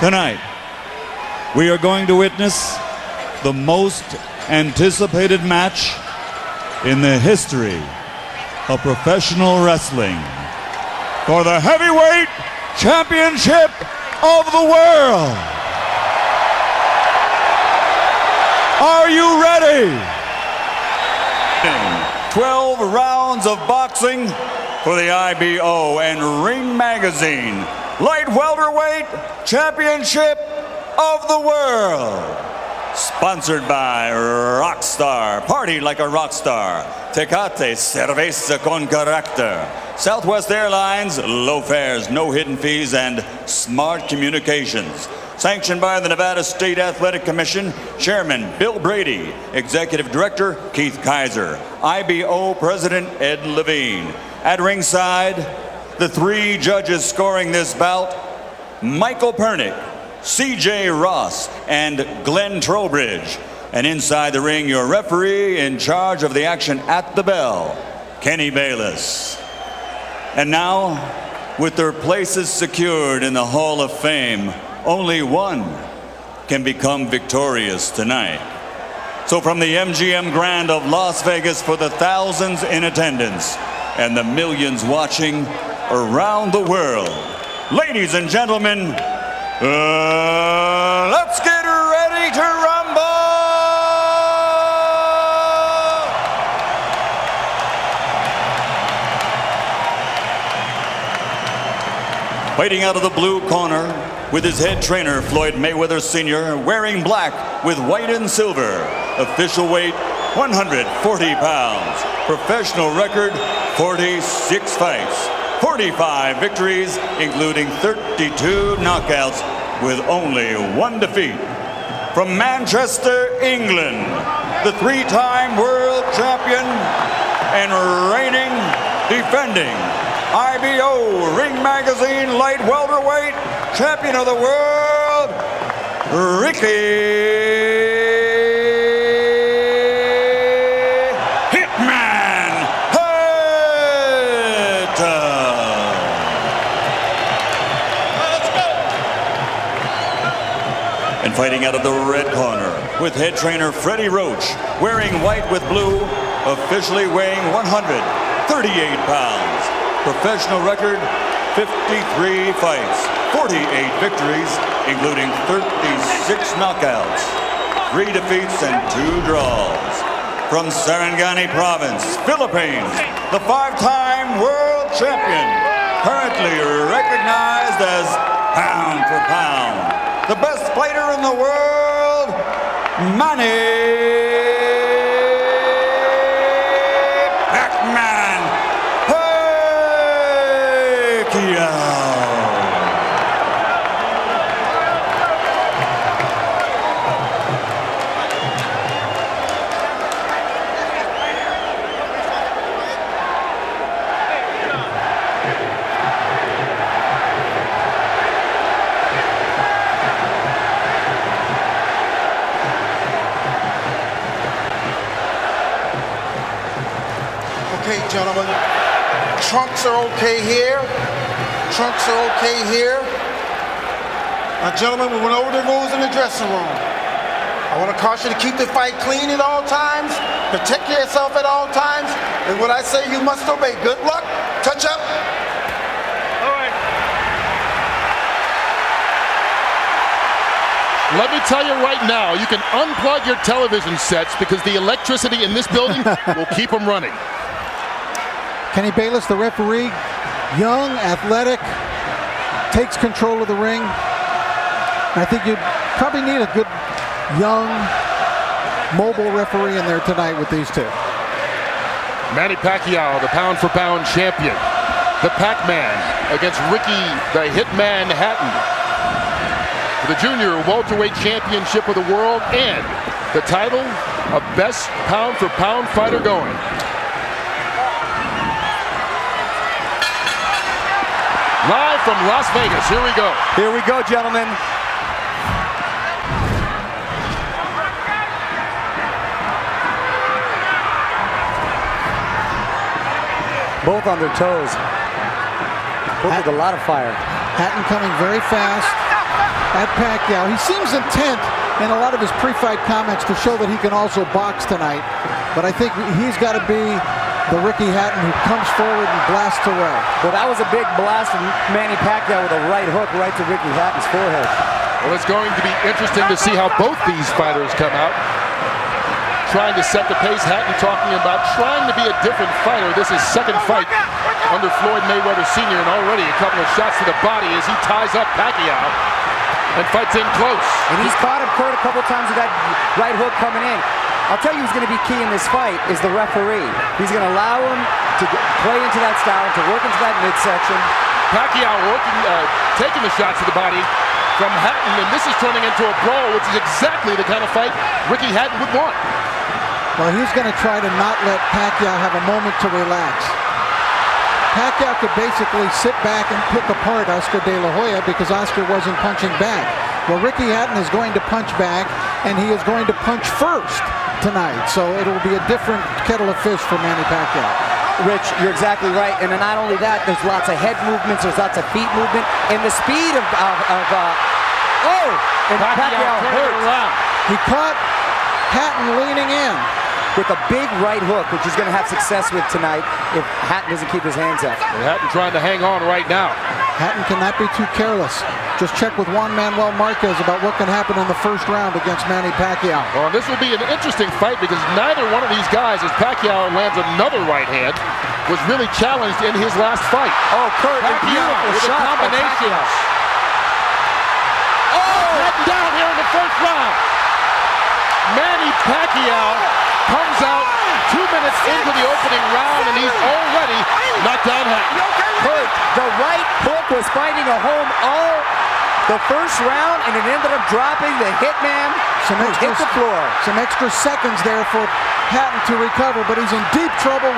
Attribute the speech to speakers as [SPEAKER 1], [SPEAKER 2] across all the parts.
[SPEAKER 1] Tonight, we are going to witness the most anticipated match in the history of professional wrestling for the heavyweight championship of the world. Are you ready? 12 rounds of boxing for the IBO and Ring Magazine Light Welterweight Championship of the World. Sponsored by Rockstar, party like a rock star. Tecate, cerveza con carácter. Southwest Airlines, low fares, no hidden fees, and smart communications. Sanctioned by the Nevada State Athletic Commission, Chairman Bill Brady, Executive Director Keith Kaiser, IBO President Ed Levine. At ringside, the three judges scoring this bout, Michael Pernick, C.J. Ross, and Glenn Trowbridge. And inside the ring, your referee in charge of the action at the bell, Kenny Bayless. And now, with their places secured in the Hall of Fame, only one can become victorious tonight. So from the MGM Grand of Las Vegas, for the thousands in attendance and the millions watching around the world, ladies and gentlemen, let's get ready to rumble! Fighting out of the blue corner with his head trainer, Floyd Mayweather Sr., wearing black with white and silver. Official weight, 140 pounds. Professional record, 46 fights. 45 victories, including 32 knockouts, with only one defeat. From Manchester, England, the three-time world champion and reigning, defending IBO Ring Magazine Light Welterweight Champion of the World, Ricky Hatton. And fighting out of the red corner with head trainer Freddie Roach, wearing white with blue, officially weighing 138 pounds. Professional record, 53 fights, 48 victories, including 36 knockouts, 3 defeats and 2 draws. From Sarangani Province, Philippines, the 5-time world champion, currently recognized as pound for pound, the best fighter in the world, Manny Pacquiao.
[SPEAKER 2] Okay, gentlemen, trunks are okay here. Trunks are okay here. Now, gentlemen, we went over the rules in the dressing room. I want to caution you to keep the fight clean at all times, protect yourself at all times, and what I say you must obey. Good luck. Touch up.
[SPEAKER 3] All right. Let me tell you right now, you can unplug your television sets because the electricity in this building will keep them running.
[SPEAKER 4] Kenny Bayless, the referee, young, athletic, takes control of the ring. I think you probably need a good, young, mobile referee in there tonight with these two.
[SPEAKER 3] Manny Pacquiao, the pound-for-pound champion. The Pac-Man against Ricky, the Hitman Hatton. For the Junior Welterweight Championship of the World and the title of best pound-for-pound fighter going. Live from Las Vegas, here we go.
[SPEAKER 5] Here we go, gentlemen. Both on their toes. Both with a lot of fire.
[SPEAKER 4] Hatton coming very fast at Pacquiao. He seems intent in a lot of his pre-fight comments to show that he can also box tonight. But I think he's got to be the Ricky Hatton who comes forward and blasts away.
[SPEAKER 5] Well, that was a big blast from Manny Pacquiao with a right hook right to Ricky Hatton's forehead.
[SPEAKER 3] Well, it's going to be interesting to see how both these fighters come out. Trying to set the pace. Hatton talking about trying to be a different fighter. This is second fight under Floyd Mayweather Sr. and already a couple of shots to the body as he ties up Pacquiao and fights in close.
[SPEAKER 5] And he's caught him, Kurt, a couple times with that right hook coming in. I'll tell you who's going to be key in this fight is the referee. He's going to allow him to play into that style, to work into that midsection.
[SPEAKER 3] Pacquiao taking the shots to the body from Hatton, and this is turning into a brawl, which is exactly the kind of fight Ricky Hatton would want.
[SPEAKER 4] Well, he's going to try to not let Pacquiao have a moment to relax. Pacquiao could basically sit back and pick apart Oscar De La Hoya because Oscar wasn't punching back. Well, Ricky Hatton is going to punch back, and he is going to punch first tonight. So it'll be a different kettle of fish for Manny Pacquiao.
[SPEAKER 5] Rich, you're exactly right. And then not only that, there's lots of head movements, there's lots of feet movement, and the speed and Pacquiao hurt.
[SPEAKER 4] He caught Hatton leaning in
[SPEAKER 5] with a big right hook, which he's going to have success with tonight if Hatton doesn't keep his hands up.
[SPEAKER 3] And Hatton trying to hang on right now.
[SPEAKER 4] Hatton cannot be too careless. Just check with Juan Manuel Marquez about what can happen in the first round against Manny Pacquiao.
[SPEAKER 3] Well, this will be an interesting fight because neither one of these guys, as Pacquiao lands another right hand, was really challenged in his last fight.
[SPEAKER 5] Oh, Kurt,
[SPEAKER 3] Pacquiao with a combination. Oh, Hatton down here in the first round. Manny Pacquiao comes out 2 minutes into the opening round, and he's already knocked down Hatton.
[SPEAKER 5] Kurt, the right hook was finding a home all the first round, and it ended up dropping the hitman hit the floor.
[SPEAKER 4] Some extra seconds there for Hatton to recover, but he's in deep trouble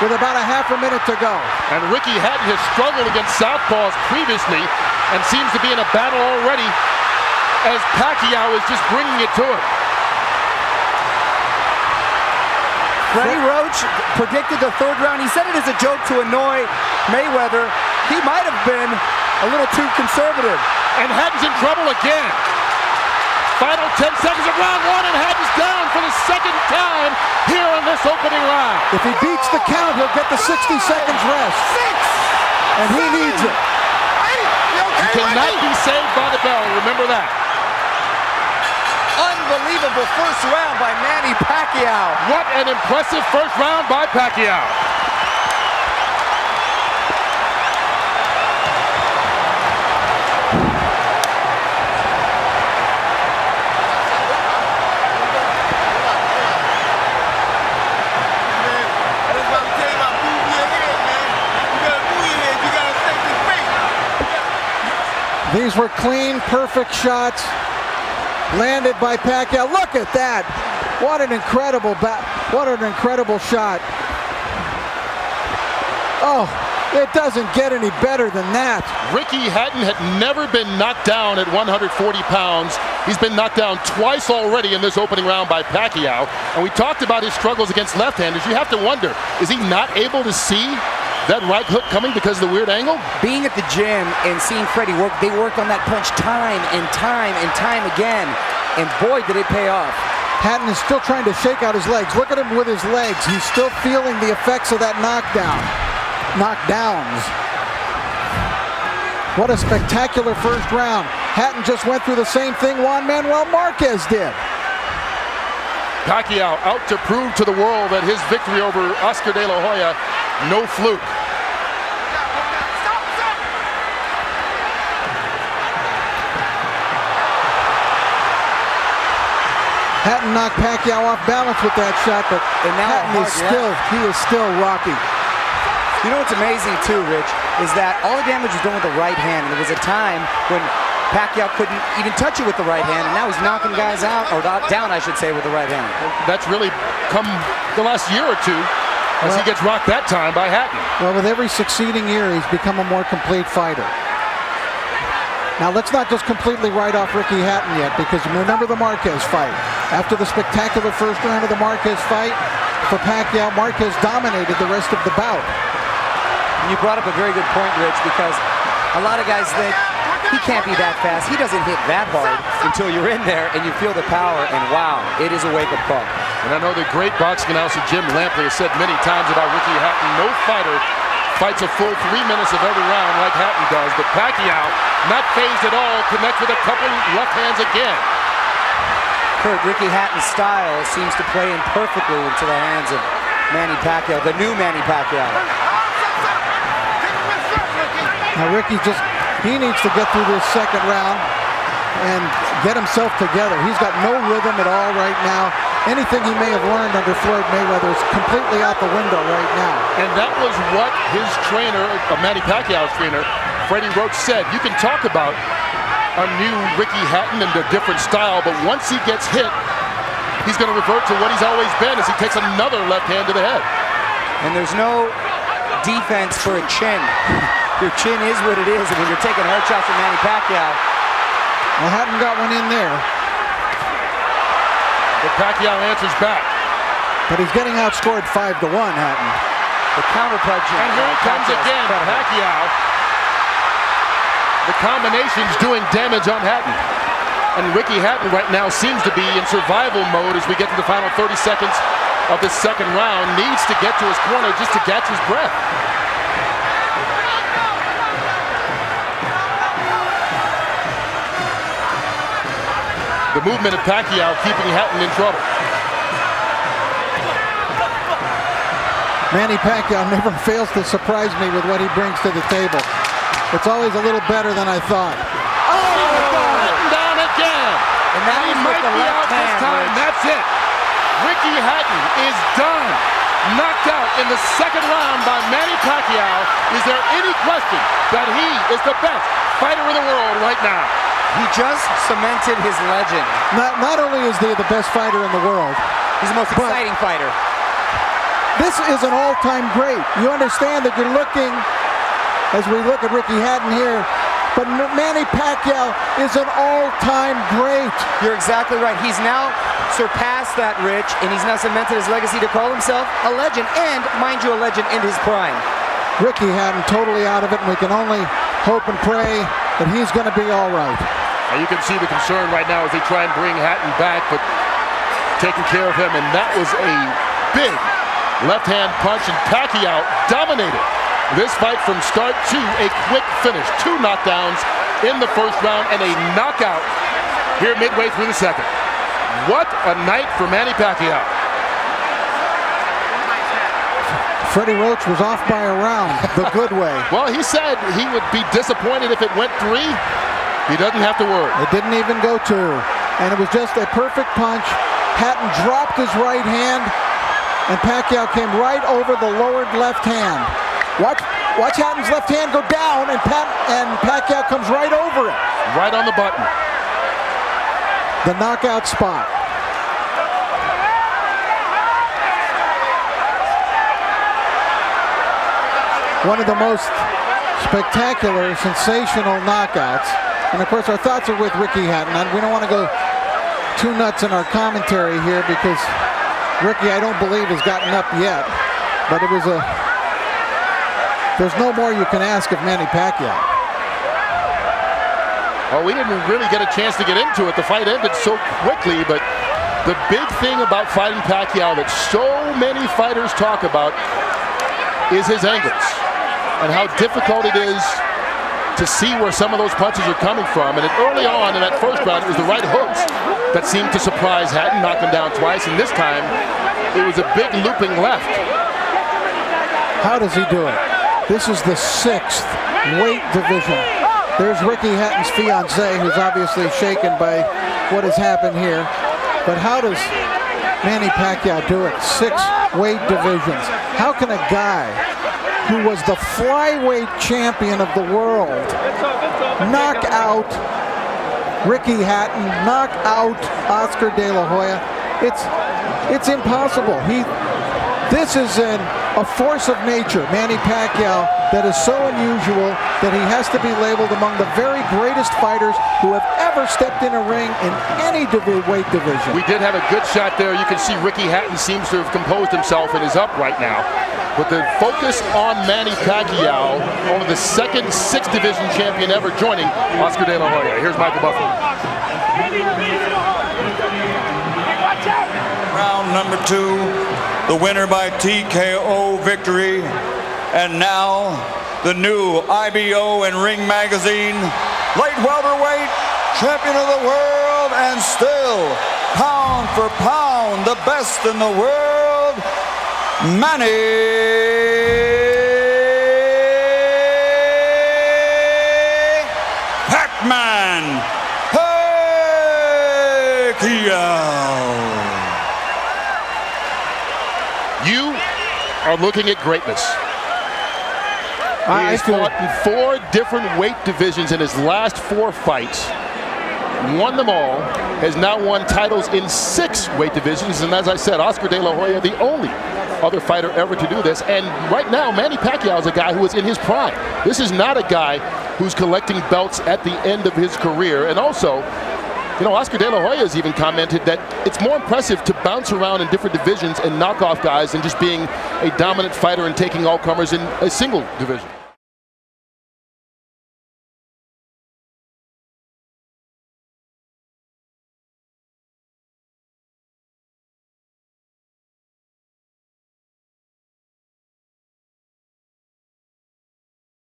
[SPEAKER 4] with about a half a minute to go.
[SPEAKER 3] And Ricky Hatton has struggled against southpaws previously and seems to be in a battle already as Pacquiao is just bringing it to him.
[SPEAKER 5] Freddie Roach predicted the third round. He said it as a joke to annoy Mayweather. He might have been a little too conservative.
[SPEAKER 3] And Hatton's in trouble again. Final 10 seconds of round one, and Hatton's down for the second time here in this opening round.
[SPEAKER 4] If he beats the count, he'll get the 60 seconds rest. And he needs it.
[SPEAKER 3] He cannot be saved by the bell, remember that.
[SPEAKER 5] Unbelievable first round by Manny Pacquiao.
[SPEAKER 3] What an impressive first round by Pacquiao.
[SPEAKER 4] These were clean, perfect shots landed by Pacquiao. Look at that! What an incredible shot! Oh, it doesn't get any better than that.
[SPEAKER 3] Ricky Hatton had never been knocked down at 140 pounds. He's been knocked down twice already in this opening round by Pacquiao. And we talked about his struggles against left-handers. You have to wonder, is he not able to see that right hook coming because of the weird angle?
[SPEAKER 5] Being at the gym and seeing Freddie work, they worked on that punch time and time and time again. And boy, did it pay off.
[SPEAKER 4] Hatton is still trying to shake out his legs. Look at him with his legs. He's still feeling the effects of that knockdowns. What a spectacular first round. Hatton just went through the same thing Juan Manuel Marquez did.
[SPEAKER 3] Pacquiao out to prove to the world that his victory over Oscar De La Hoya, no fluke.
[SPEAKER 4] Hatton knocked Pacquiao off balance with that shot, but Hatton is still rocky.
[SPEAKER 5] You know what's amazing too, Rich, is that all the damage was done with the right hand. And there was a time when Pacquiao couldn't even touch it with the right hand, and now he's knocking guys out, or down, I should say, with the right hand.
[SPEAKER 3] That's really come the last year or two as he gets rocked that time by Hatton.
[SPEAKER 4] Well, with every succeeding year, he's become a more complete fighter. Now, let's not just completely write off Ricky Hatton yet, because remember the Marquez fight. After the spectacular first round of the Marquez fight, for Pacquiao, Marquez dominated the rest of the bout.
[SPEAKER 5] You brought up a very good point, Rich, because a lot of guys think He can't be that fast. He doesn't hit that hard until you're in there and you feel the power, and wow, it is a wake-up call.
[SPEAKER 3] And I know the great boxing announcer Jim Lampley has said many times about Ricky Hatton, no fighter fights a full 3 minutes of every round like Hatton does, but Pacquiao, not phased at all, connects with a couple left hands again.
[SPEAKER 5] Kurt, Ricky Hatton's style seems to play in perfectly into the hands of Manny Pacquiao, the new Manny Pacquiao.
[SPEAKER 4] Now Ricky he needs to get through this second round and get himself together. He's got no rhythm at all right now. Anything he may have learned under Floyd Mayweather is completely out the window right now.
[SPEAKER 3] And that was what his trainer, Manny Pacquiao's trainer, Freddie Roach, said. You can talk about a new Ricky Hatton and a different style, but once he gets hit, he's going to revert to what he's always been as he takes another left hand to the head.
[SPEAKER 5] And there's no defense for a chin. Your chin is what it is, and when you're taking hard shots from Manny Pacquiao.
[SPEAKER 4] Well, Hatton got one in there.
[SPEAKER 3] But Pacquiao answers back.
[SPEAKER 4] But he's getting outscored 5-1, Hatton.
[SPEAKER 5] The counterpunch.
[SPEAKER 3] And here it comes again, Pacquiao. The combination's doing damage on Hatton. And Ricky Hatton right now seems to be in survival mode as we get to the final 30 seconds of the second round. Needs to get to his corner just to catch his breath. The movement of Pacquiao keeping Hatton in trouble.
[SPEAKER 4] Manny Pacquiao never fails to surprise me with what he brings to the table. It's always a little better than I thought.
[SPEAKER 3] Oh, Hatton down again.
[SPEAKER 5] And that
[SPEAKER 3] he
[SPEAKER 5] was
[SPEAKER 3] might
[SPEAKER 5] with the
[SPEAKER 3] be
[SPEAKER 5] left
[SPEAKER 3] out this
[SPEAKER 5] hand,
[SPEAKER 3] time.
[SPEAKER 5] Rich.
[SPEAKER 3] That's it. Ricky Hatton is done. Knocked out in the second round by Manny Pacquiao. Is there any question that he is the best fighter in the world right now?
[SPEAKER 5] He just cemented his legend.
[SPEAKER 4] Not only is he the best fighter in the world,
[SPEAKER 5] He's the most exciting fighter.
[SPEAKER 4] this is an all-time great. You understand that you're looking, as we look at Ricky Hatton here, but Manny Pacquiao is an all-time great.
[SPEAKER 5] You're exactly right. He's now surpassed that, Rich, and he's now cemented his legacy to call himself a legend, and, mind you, a legend in his prime.
[SPEAKER 4] Ricky Hatton totally out of it, and we can only hope and pray that he's going to be all right.
[SPEAKER 3] And you can see the concern right now as they try and bring Hatton back, but taking care of him, and that was a big left-hand punch, and Pacquiao dominated this fight from start to a quick finish. 2 knockdowns in the first round and a knockout here midway through the second. What a night for Manny Pacquiao.
[SPEAKER 4] Freddie Roach was off by a round, the good way.
[SPEAKER 3] Well, he said he would be disappointed if it went 3. He doesn't have to worry.
[SPEAKER 4] It didn't even go 2. And it was just a perfect punch. Hatton dropped his right hand, and Pacquiao came right over the lowered left hand. Watch Hatton's left hand go down, and Pacquiao comes right over it.
[SPEAKER 3] Right on the button.
[SPEAKER 4] The knockout spot. One of the most spectacular, sensational knockouts. And of course, our thoughts are with Ricky Hatton. We don't want to go too nuts in our commentary here because Ricky, I don't believe, has gotten up yet. But it was there's no more you can ask of Manny Pacquiao.
[SPEAKER 3] Well, we didn't really get a chance to get into it. The fight ended so quickly, but the big thing about fighting Pacquiao that so many fighters talk about is his angles and how difficult it is to see where some of those punches are coming from. And early on in that first round, it was the right hooks that seemed to surprise Hatton, knock him down twice. And this time, it was a big looping left.
[SPEAKER 4] How does he do it? This is the 6th weight division. There's Ricky Hatton's fiancée, who's obviously shaken by what has happened here. But how does Manny Pacquiao do it? 6 weight divisions. How can a guy who was the flyweight champion of the world knock out Ricky Hatton, knock out Oscar De La Hoya? It's impossible. This is a force of nature, Manny Pacquiao, that is so unusual that he has to be labeled among the very greatest fighters who have ever stepped in a ring in any weight division.
[SPEAKER 3] We did have a good shot there. You can see Ricky Hatton seems to have composed himself and is up right now. But the focus on Manny Pacquiao, only the second 6th division champion ever joining Oscar De La Hoya. Here's Michael Buffalo.
[SPEAKER 1] Round number 2, the winner by TKO victory. And now, the new IBO and Ring Magazine light welterweight champion of the world, and still, pound for pound, the best in the world, Manny Pac-Man Pacquiao.
[SPEAKER 3] You are looking at greatness. He
[SPEAKER 4] I
[SPEAKER 3] has
[SPEAKER 4] feel
[SPEAKER 3] fought in 4 different weight divisions in his last 4 fights. Won them all, has now won titles in 6 weight divisions, and as I said, Oscar De La Hoya, the only other fighter ever to do this. And right now, Manny Pacquiao is a guy who is in his prime. This is not a guy who's collecting belts at the end of his career. And also, you know, Oscar De La Hoya has even commented that it's more impressive to bounce around in different divisions and knock off guys than just being a dominant fighter and taking all comers in a single division.